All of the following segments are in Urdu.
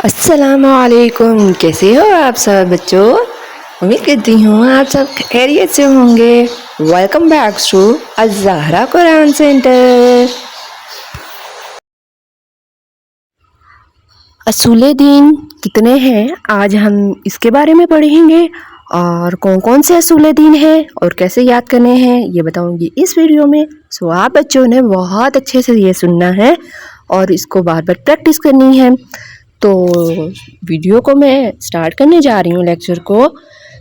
السلام علیکم، کیسے ہو آپ سب بچوں؟ امید کرتی ہوں آپ سب خیریت سے ہوں گے۔ Welcome back to Al Zahra Quran centre. اصول دین کتنے ہیں آج ہم اس کے بارے میں پڑھیں گے، اور کون کون سے اصول دین ہیں اور کیسے یاد کرنے ہیں یہ بتاؤں گی اس ویڈیو میں۔ سو آپ بچوں نے بہت اچھے سے یہ سننا ہے اور اس کو بار بار پریکٹس کرنی ہے۔ تو ویڈیو کو میں سٹارٹ کرنے جا رہی ہوں، لیکچر کو۔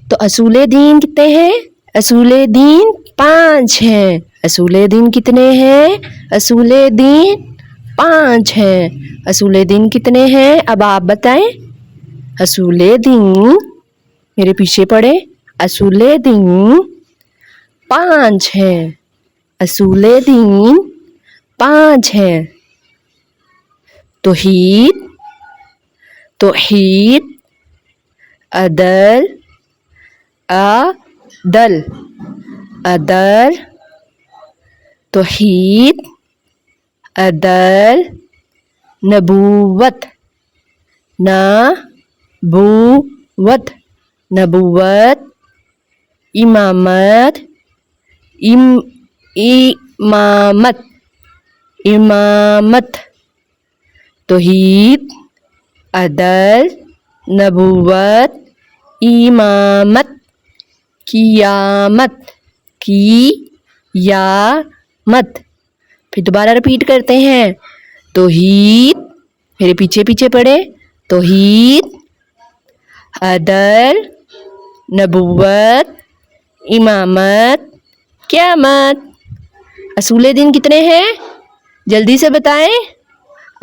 تو اصول دین کتنے ہیں؟ اصول دین 5 ہیں۔ اصول دین کتنے ہیں؟ اصول دین 5 ہیں۔ اصول دین کتنے ہیں اب آپ بتائیں؟ اصول دین میرے پیچھے پڑھیں۔ اصول دین 5 ہیں۔ اصول دین 5 ہیں۔ توحید، توحید، عدل، عدل، عدل، توحید، عدل، نبوت، نبوت، نبوت، امامت، امامت، امامت، توحید، عدل، نبوت، امامت، قیامت، قیامت۔ پھر دوبارہ رپیٹ کرتے ہیں۔ توحید، میرے پیچھے پیچھے پڑھے۔ توحید، عدل، نبوت، امامت، قیامت۔ اصول دین کتنے ہیں جلدی سے بتائیں؟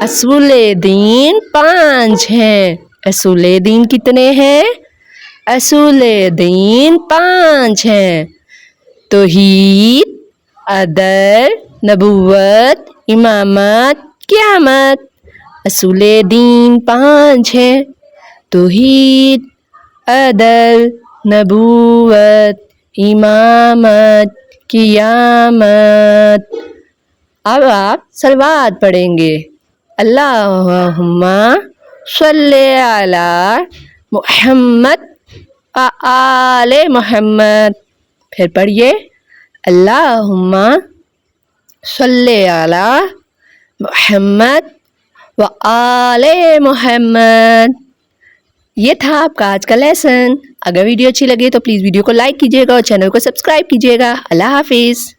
اصول دین 5 ہیں۔ اصول دین کتنے ہیں؟ اصول دین 5 ہیں۔ توحید، عدل، نبوت، امامت، قیامت۔ اصول دین 5 ہیں۔ توحید، عدل، نبوت، امامت، قیامت۔ اب آپ صلوات پڑھیں گے۔ اللہم صلی علی محمد وآل محمد۔ پھر پڑھیے۔ اللہم صلی علی محمد وآل محمد۔ یہ تھا آپ کا آج کا لیسن۔ اگر ویڈیو اچھی لگے تو پلیز ویڈیو کو لائک کیجیے گا اور چینل کو سبسکرائب کیجیے گا۔ اللہ حافظ۔